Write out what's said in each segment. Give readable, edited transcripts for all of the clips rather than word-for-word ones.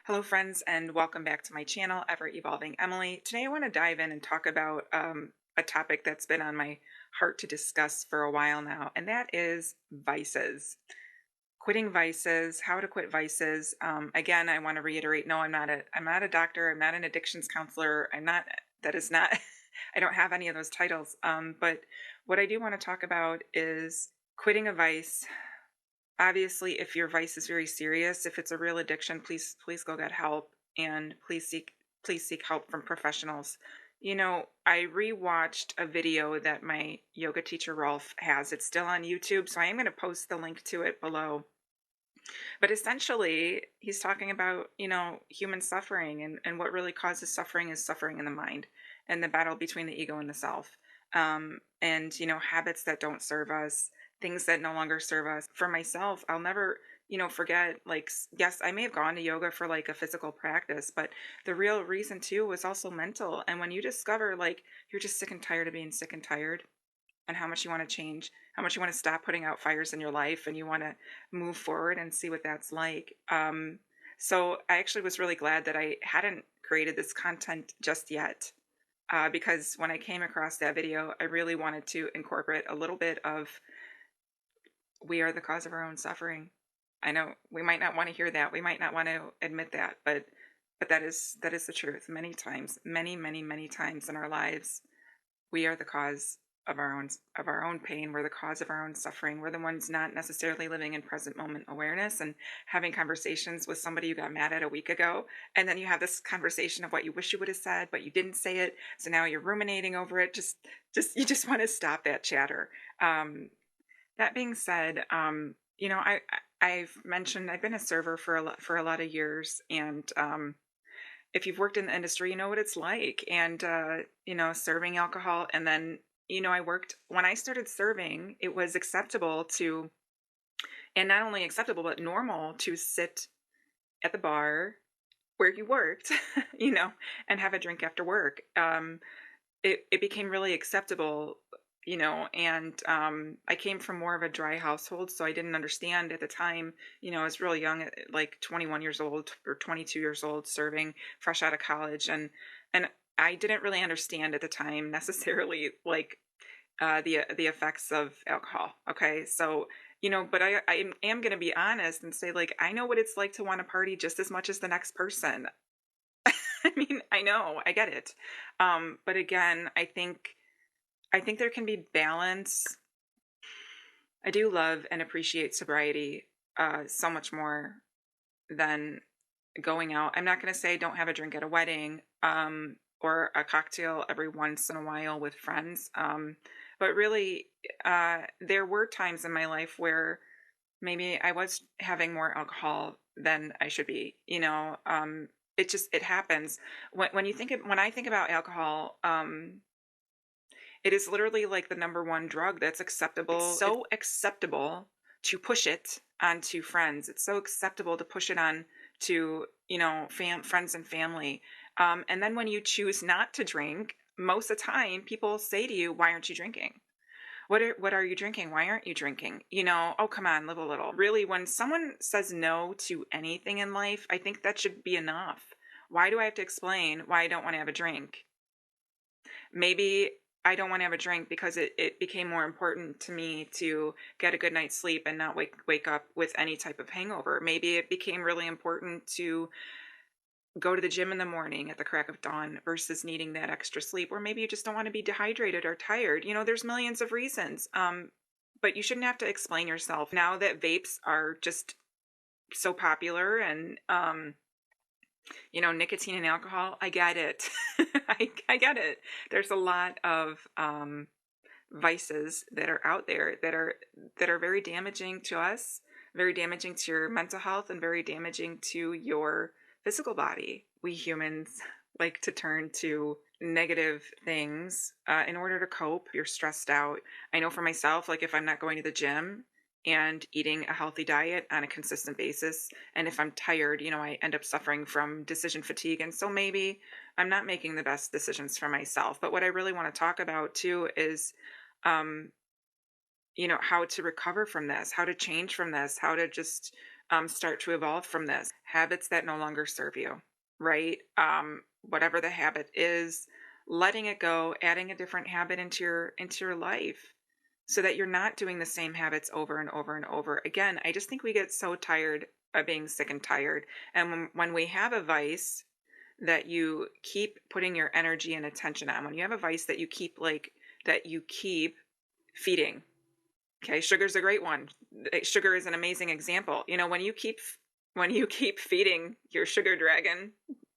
Hello, friends, and welcome back to my channel, Ever Evolving Emily. Today, I want to dive in and talk about a topic that's been on my heart to discuss for a while now, and that is vices. Quitting vices, how to quit vices. Again, I want to reiterate: no, I'm not a doctor. I'm not an addictions counselor. I'm not. That is not. I don't have any of those titles. But what I do want to talk about is quitting a vice. Obviously, if your vice is very serious, if it's a real addiction, please go get help, and please seek help from professionals. I rewatched a video that my yoga teacher Rolf has. It's still on YouTube, so I am going to post the link to it below. But essentially, he's talking about, human suffering, and what really causes suffering is suffering in the mind and the battle between the ego and the self. And, habits that don't serve us, things that no longer serve us. For myself, I'll never, forget, like, yes, I may have gone to yoga for like a physical practice, but the real reason too was also mental. And when you discover, like, you're just sick and tired of being sick and tired, and how much you want to change, how much you want to stop putting out fires in your life, and you want to move forward and see what that's like. So I actually was really glad that I hadn't created this content just yet, because when I came across that video, I really wanted to incorporate a little bit of we are the cause of our own suffering. I know we might not want to hear that. We might not want to admit that, but that is the truth. Many times, many times in our lives, we are the cause of our own pain. We're the cause of our own suffering. We're the ones not necessarily living in present moment awareness and having conversations with somebody you got mad at a week ago, and then you have this conversation of what you wish you would have said but you didn't say it, so now you're ruminating over it. Just you just want to stop that chatter. That being said, I've mentioned I've been a server for a lot of years, and if you've worked in the industry, you know what it's like. And, serving alcohol. And then, I worked, when I started serving, it was acceptable to, and not only acceptable, but normal to sit at the bar where you worked, you know, and have a drink after work. It became really acceptable, and I came from more of a dry household, so I didn't understand at the time. I was really young, like 21 years old or 22 years old, serving fresh out of college, and I didn't really understand at the time necessarily, like, the effects of alcohol. Okay, so, but I am going to be honest and say, like, I know what it's like to want to party just as much as the next person. I mean, I know, I get it. But again, I think there can be balance. I do love and appreciate sobriety so much more than going out. I'm not going to say don't have a drink at a wedding, or a cocktail every once in a while with friends. But really, there were times in my life where maybe I was having more alcohol than I should be. It happens when I think about alcohol. It is literally like the number one drug that's acceptable. It's so acceptable to push it onto friends. It's so acceptable to push it on to, friends and family. And then when you choose not to drink, most of the time people say to you, "Why aren't you drinking? What are you drinking? Why aren't you drinking? Oh, come on, live a little." Really, when someone says no to anything in life, I think that should be enough. Why do I have to explain why I don't want to have a drink? Maybe I don't want to have a drink because it became more important to me to get a good night's sleep and not wake up with any type of hangover. Maybe it became really important to go to the gym in the morning at the crack of dawn versus needing that extra sleep. Or maybe you just don't want to be dehydrated or tired. There's millions of reasons. But you shouldn't have to explain yourself. Now that vapes are just so popular, and nicotine and alcohol, I get it. I get it. There's a lot of vices that are out there that are very damaging to us, very damaging to your mental health, and very damaging to your physical body. We humans like to turn to negative things in order to cope. You're stressed out. I know for myself, like, if I'm not going to the gym and eating a healthy diet on a consistent basis, and if I'm tired, I end up suffering from decision fatigue. And so maybe I'm not making the best decisions for myself. But what I really want to talk about too is, um, how to recover from this, how to change from this, how to just start to evolve from this. Habits that no longer serve you, right? Whatever the habit is, letting it go, adding a different habit into your life so that you're not doing the same habits over and over and over again. I just think we get so tired of being sick and tired. And when we have a vice that you keep putting your energy and attention on, when you have a vice that you keep feeding. Okay, sugar's a great one. Sugar is an amazing example. When you keep feeding your sugar dragon,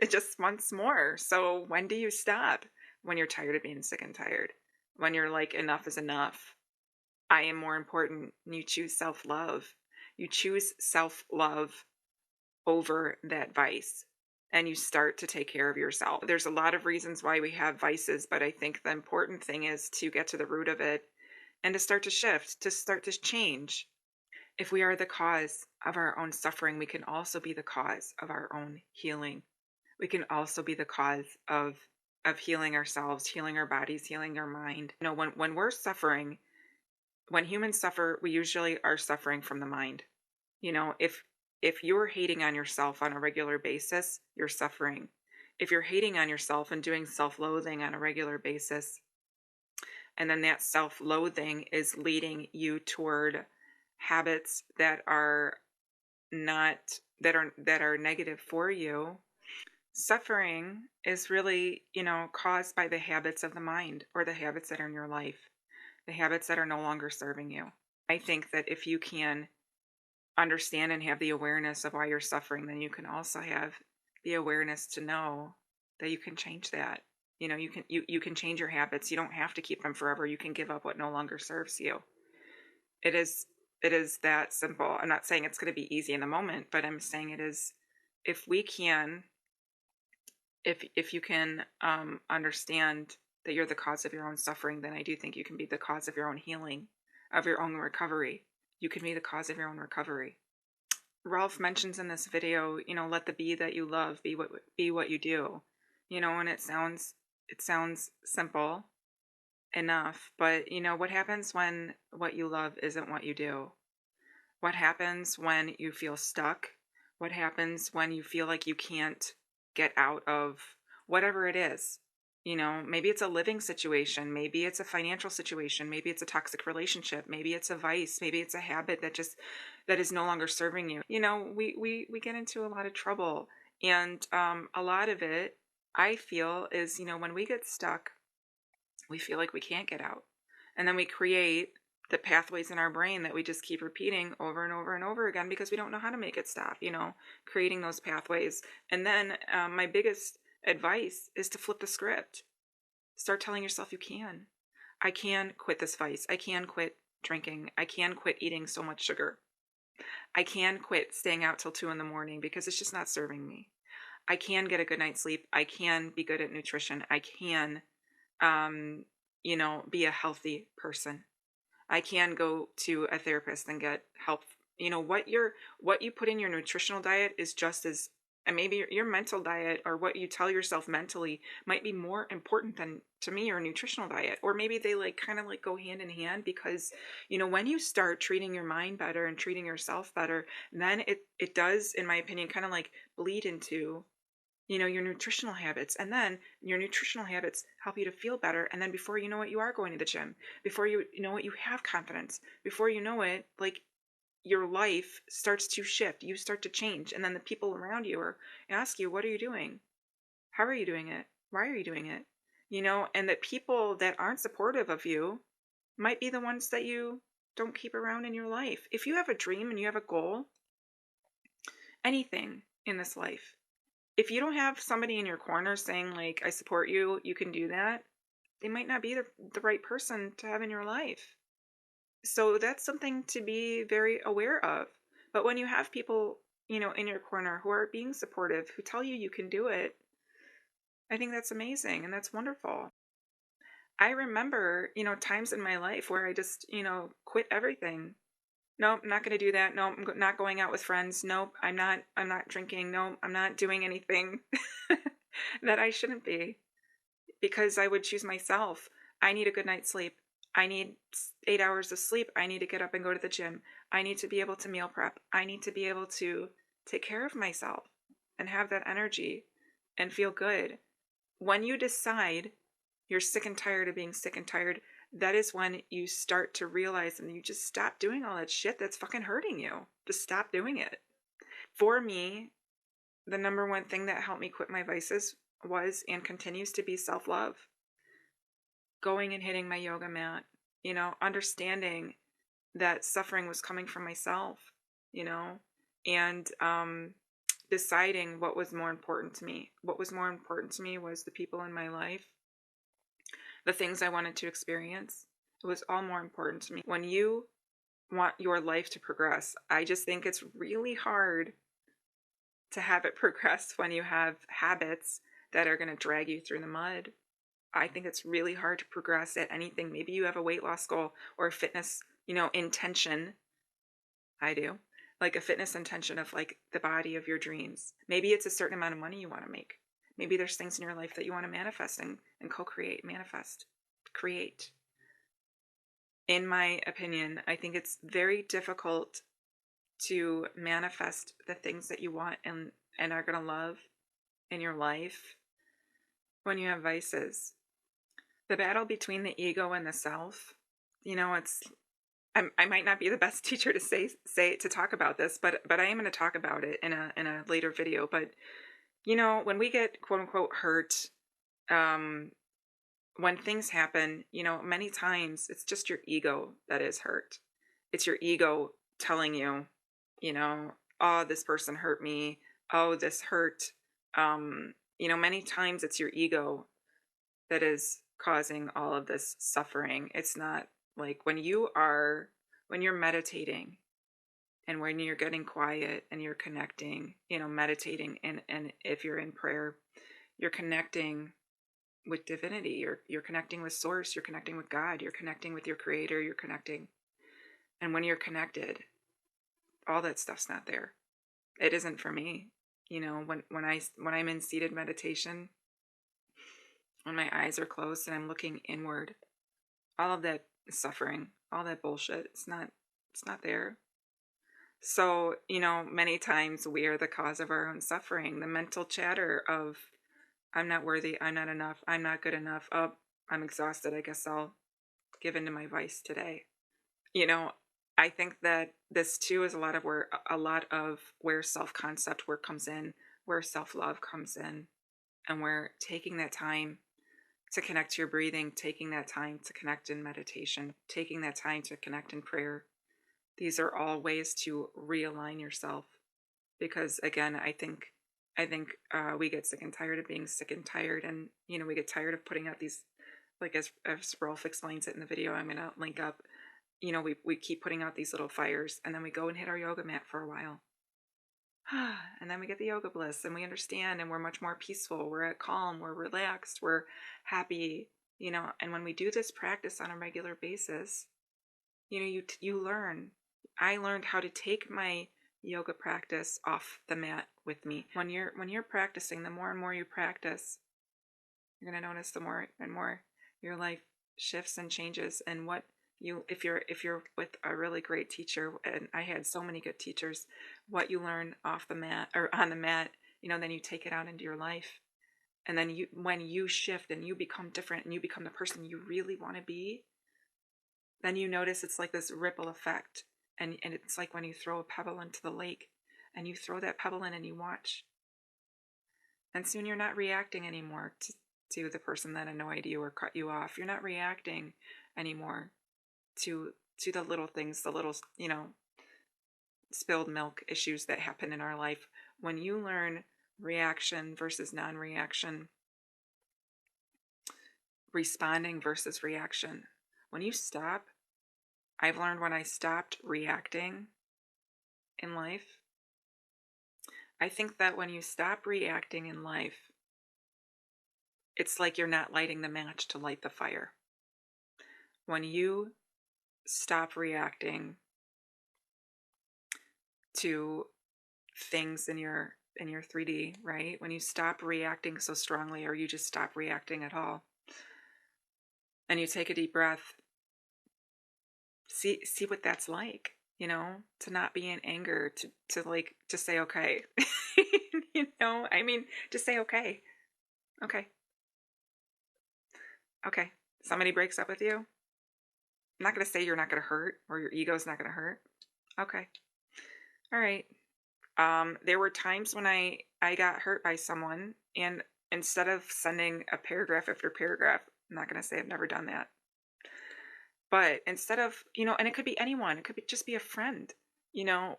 it just wants more. So when do you stop? When you're tired of being sick and tired. When you're like, enough is enough. I am more important. You choose self-love. You choose self-love over that vice, and you start to take care of yourself. There's a lot of reasons why we have vices, but I think the important thing is to get to the root of it and to start to shift, to start to change. If we are the cause of our own suffering, we can also be the cause of our own healing. We can also be the cause of healing ourselves, healing our bodies, healing our mind. When we're suffering, when humans suffer, we usually are suffering from the mind. If you're hating on yourself on a regular basis, you're suffering. If you're hating on yourself and doing self-loathing on a regular basis, and then that self-loathing is leading you toward habits that are not that are negative for you, suffering is really, caused by the habits of the mind or the habits that are in your life, the habits that are no longer serving you. I think that if you can understand and have the awareness of why you're suffering, then you can also have the awareness to know that you can change that. You can change your habits. You don't have to keep them forever. You can give up what no longer serves you. It is it is that simple. I'm not saying it's going to be easy in the moment, but I'm saying it is. If we can, if you can understand that you're the cause of your own suffering, then I do think you can be the cause of your own healing, of your own recovery. You can be the cause of your own recovery. Ralph mentions in this video, let the be that you love be what you do. And it sounds simple enough, but what happens when what you love isn't what you do? What happens when you feel stuck? What happens when you feel like you can't get out of whatever it is? Maybe it's a living situation, maybe it's a financial situation, maybe it's a toxic relationship, maybe it's a vice, maybe it's a habit that is no longer serving you. We get into a lot of trouble, and a lot of it, I feel, is when we get stuck, we feel like we can't get out, and then we create the pathways in our brain that we just keep repeating over and over and over again because we don't know how to make it stop. Creating those pathways. And then my biggest advice is to flip the script. Start telling yourself you can. I can quit this vice. I can quit drinking. I can quit eating so much sugar. I can quit staying out till 2 a.m. because it's just not serving me. I can get a good night's sleep. I can be good at nutrition. I can, be a healthy person. I can go to a therapist and get help. What you put in your nutritional diet is just as, and maybe your mental diet or what you tell yourself mentally might be more important than, to me, your nutritional diet. Or maybe they kind of go hand in hand, because when you start treating your mind better and treating yourself better, then it does, in my opinion, kind of bleed into your nutritional habits. And then your nutritional habits help you to feel better. And then before you know it, you are going to the gym. Before you know it, you have confidence. Before you know it, your life starts to shift. You start to change. And then the people around you ask you, what are you doing? How are you doing it? Why are you doing it? And that people that aren't supportive of you might be the ones that you don't keep around in your life. If you have a dream and you have a goal, anything in this life, if you don't have somebody in your corner saying I support you, you can do that, they might not be the right person to have in your life. So that's something to be very aware of. But when you have people, in your corner who are being supportive, who tell you you can do it, I think that's amazing and that's wonderful. I remember, times in my life where I just, quit everything. Nope, I'm not going to do that. Nope, I'm not going out with friends. Nope, I'm not drinking. Nope, I'm not doing anything that I shouldn't be, because I would choose myself. I need a good night's sleep. I need 8 hours of sleep. I need to get up and go to the gym. I need to be able to meal prep. I need to be able to take care of myself and have that energy and feel good. When you decide you're sick and tired of being sick and tired, that is when you start to realize and you just stop doing all that shit that's fucking hurting you. Just stop doing it. For me, the number one thing that helped me quit my vices was and continues to be self-love. Going and hitting my yoga mat, understanding that suffering was coming from myself, you know, and deciding what was more important to me. What was more important to me was the people in my life, the things I wanted to experience. It was all more important to me. When you want your life to progress, I just think it's really hard to have it progress when you have habits that are going to drag you through the mud. I think it's really hard to progress at anything. Maybe you have a weight loss goal or a fitness, intention. I do. Like a fitness intention of like the body of your dreams. Maybe it's a certain amount of money you want to make. Maybe there's things in your life that you want to manifest and co-create, manifest, create. In my opinion, I think it's very difficult to manifest the things that you want and are going to love in your life when you have vices. The battle between the ego and the self, it's I might not be the best teacher to say to talk about this, but I am going to talk about it in a later video. But when we get quote unquote hurt, when things happen, many times it's just your ego that is hurt. It's your ego telling you, oh, this person hurt me. Oh, this hurt. Many times it's your ego that is causing all of this suffering. It's not like when you're meditating and when you're getting quiet and you're connecting, meditating and if you're in prayer, you're connecting with divinity, you're connecting with source, you're connecting with God, you're connecting with your creator, you're connecting. And when you're connected, all that stuff's not there. It isn't for me. When I'm in seated meditation, when my eyes are closed and I'm looking inward, all of that suffering, all that bullshit, it's not there. So, many times we are the cause of our own suffering. The mental chatter of, I'm not worthy, I'm not enough, I'm not good enough, oh, I'm exhausted, I guess I'll give in to my vice today. I think that this too is a lot of where self-concept work comes in, where self-love comes in, and where taking that time to connect to your breathing, taking that time to connect in meditation, taking that time to connect in prayer. These are all ways to realign yourself. Because again, I think we get sick and tired of being sick and tired, and we get tired of putting out these, like as Rolf explains it in the video I'm gonna link up. We keep putting out these little fires, and then we go and hit our yoga mat for a while. And then we get the yoga bliss and we understand and we're much more peaceful. We're at calm, we're relaxed, we're happy, and when we do this practice on a regular basis, you learn. I learned how to take my yoga practice off the mat with me. When you're practicing, the more and more you practice, you're going to notice the more and more your life shifts and changes. And what if you're with a really great teacher, and I had so many good teachers, what you learn off the mat or on the mat, then you take it out into your life. And then when you shift and you become different and you become the person you really want to be, then you notice it's like this ripple effect. And it's like when you throw a pebble into the lake and you throw that pebble in and you watch. And soon you're not reacting anymore to the person that annoyed you or cut you off. You're not reacting anymore to the little things, the little, spilled milk issues that happen in our life. When you learn reaction versus non-reaction, responding versus reaction, when you stop, I've learned when I stopped reacting in life, I think that when you stop reacting in life, it's like you're not lighting the match to light the fire. When you stop reacting to things in your 3D, right? When you stop reacting so strongly, or you just stop reacting at all, and you take a deep breath See what that's like, to not be in anger, to like just say okay. I mean, just say okay. Okay. Okay. Somebody breaks up with you. I'm not going to say you're not going to hurt or your ego's not going to hurt. Okay. All right. There were times when I got hurt by someone, and instead of sending a paragraph after paragraph, I'm not going to say I've never done that. But instead of, and it could be anyone, it could be just be a friend, you know,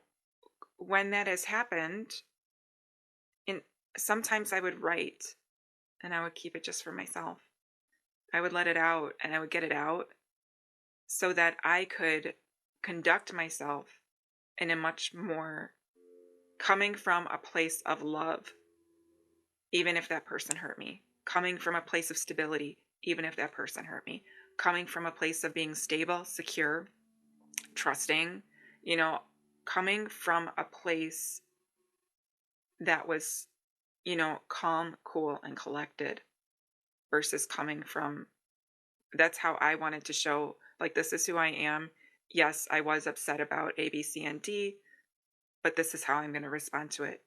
when that has happened, and sometimes I would write and I would keep it just for myself. I would let it out and I would get it out so that I could conduct myself in a much more coming from a place of love, even if that person hurt me, coming from a place of stability, even if that person hurt me, coming from a place of being stable, secure, trusting, you know, coming from a place that was, calm, cool, and collected versus coming from that's how I wanted to show, like, this is who I am. Yes, I was upset about A, B, C, and D, but this is how I'm going to respond to it.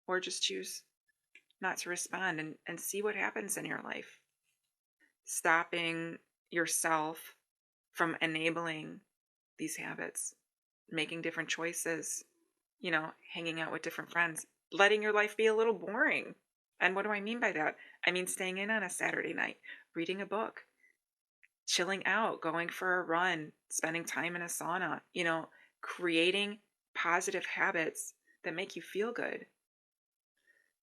Or just choose not to respond and see what happens in your life. Stopping yourself from enabling these habits, making different choices, hanging out with different friends, letting your life be a little boring. And what do I mean by that? I mean, staying in on a Saturday night, reading a book, chilling out, going for a run, spending time in a sauna, creating positive habits that make you feel good.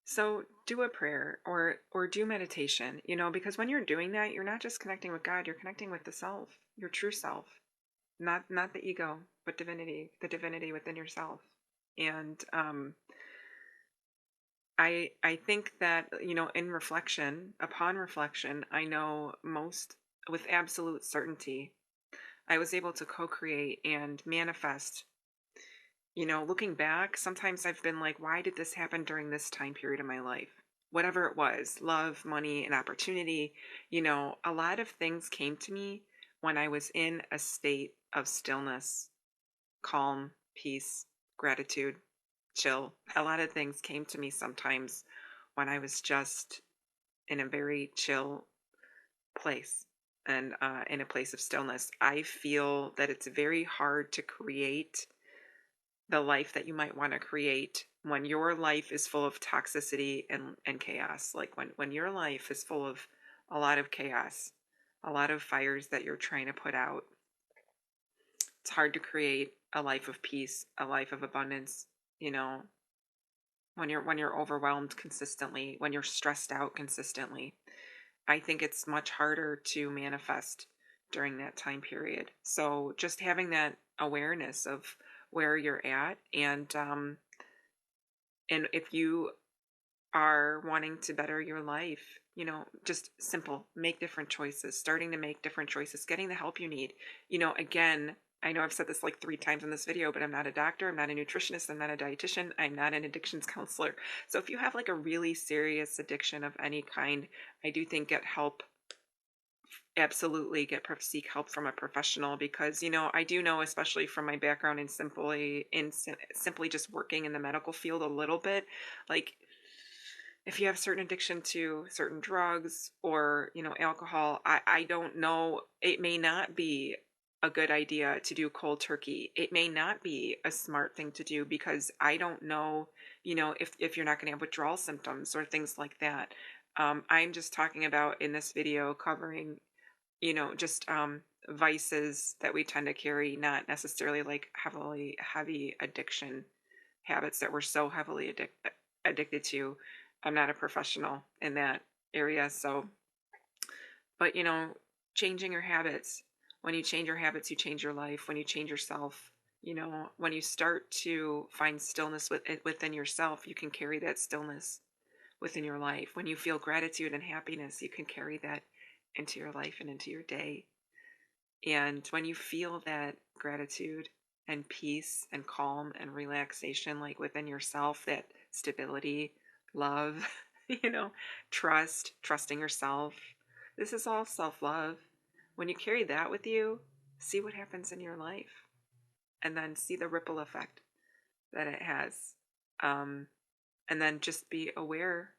So do a prayer or do meditation, because when you're doing that, you're not just connecting with God, you're connecting with the self, your true self. Not the ego, but divinity, the divinity within yourself. And I think that, in reflection, upon reflection, I know most with absolute certainty I was able to co-create and manifest. Looking back, sometimes I've been like, why did this happen during this time period of my life? Whatever it was, love, money, and opportunity, a lot of things came to me when I was in a state of stillness, calm, peace, gratitude, chill. A lot of things came to me sometimes when I was just in a very chill place and in a place of stillness. I feel that it's very hard to create the life that you might want to create when your life is full of toxicity and chaos. Like when your life is full of a lot of chaos, a lot of fires that you're trying to put out, it's hard to create a life of peace, a life of abundance, you know, when you're overwhelmed consistently, when you're stressed out consistently. I think it's much harder to manifest during that time period. So just having that awareness of where you're at, and if you are wanting to better your life, just simple, make different choices, starting to make different choices, getting the help you need. Again, I know I've said this like 3 times in this video, but I'm not a doctor, I'm not a nutritionist, I'm not a dietitian, I'm not an addictions counselor. So if you have like a really serious addiction of any kind, I do think get help. Absolutely seek help from a professional, because I do know, especially from my background in simply just working in the medical field a little bit, like if you have certain addiction to certain drugs or alcohol, I don't know, it may not be a good idea to do cold turkey. It may not be a smart thing to do, because I don't know, if you're not going to have withdrawal symptoms or things like that. I'm just talking about in this video covering, just vices that we tend to carry, not necessarily like heavy addiction habits that we're so heavily addicted to. I'm not a professional in that area, so but changing your habits. When you change your habits, you change your life. When you change yourself, when you start to find stillness within yourself, you can carry that stillness within your life. When you feel gratitude and happiness, you can carry that into your life and into your day. And when you feel that gratitude and peace and calm and relaxation, like within yourself, that stability, love, you know, trusting yourself, this is all self love. When you carry that with you, See what happens in your life, and then see the ripple effect that it has. Um, and then just be aware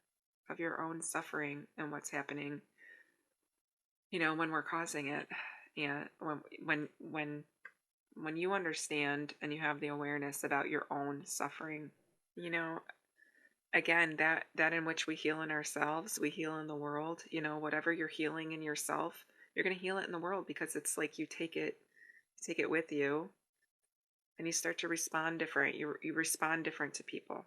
of your own suffering and what's happening, when we're causing it. And when you understand and you have the awareness about your own suffering, you know, again, that in which we heal in ourselves, we heal in the world. Whatever you're healing in yourself, you're going to heal it in the world, because it's like you take it with you, and you start to respond different. You respond different to people,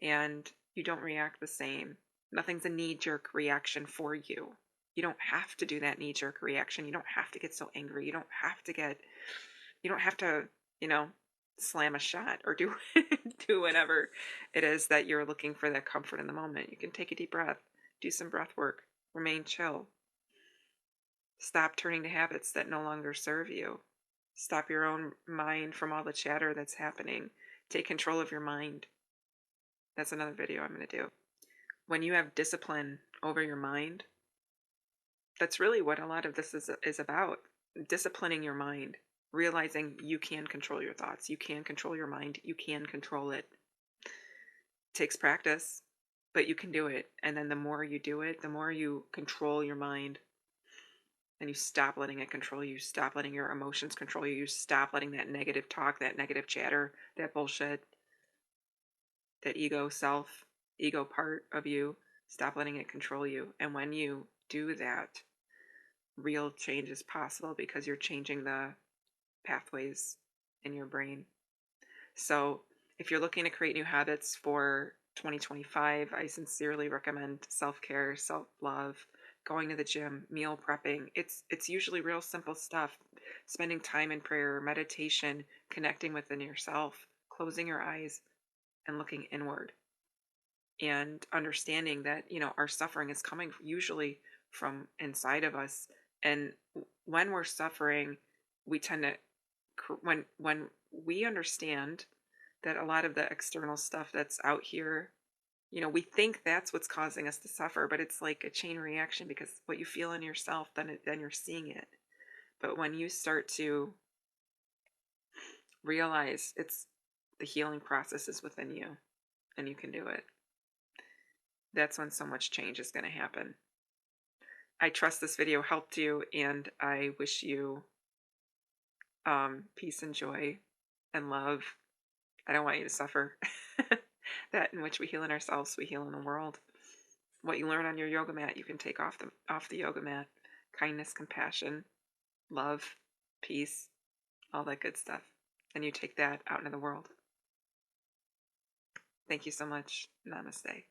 and you don't react the same. Nothing's a knee jerk reaction for you. You don't have to do that knee jerk reaction. You don't have to get so angry. You don't have to, you know, slam a shot or do do whatever it is that you're looking for, that comfort in the moment. You can take a deep breath, do some breath work, remain chill. Stop turning to habits that no longer serve you. Stop your own mind from all the chatter that's happening. Take control of your mind. That's another video I'm going to do. When you have discipline over your mind, that's really what a lot of this is about. Disciplining your mind, realizing you can control your thoughts, you can control your mind, you can control it. Takes practice, but you can do it. And then the more you do it, the more you control your mind, and you stop letting it control you, stop letting your emotions control you, you stop letting that negative talk, that negative chatter, that bullshit, that ego part of you, stop letting it control you. And when you do that, real change is possible, because you're changing the pathways in your brain. So, if you're looking to create new habits for 2025, I sincerely recommend self-care, self-love, going to the gym, meal prepping. It's usually real simple stuff. Spending time in prayer, meditation, connecting within yourself, closing your eyes and looking inward, and understanding that, our suffering is coming usually from inside of us. And when we're suffering, we tend to, when we understand that a lot of the external stuff that's out here, we think that's what's causing us to suffer, but it's like a chain reaction, because what you feel in yourself, then you're seeing it. But when you start to realize it's the healing process is within you, and you can do it, that's when so much change is going to happen. I trust this video helped you, and I wish you peace and joy and love. I don't want you to suffer. That in which we heal in ourselves, we heal in the world. What you learn on your yoga mat, you can take off the yoga mat. Kindness, compassion, love, peace, all that good stuff. And you take that out into the world. Thank you so much. Namaste.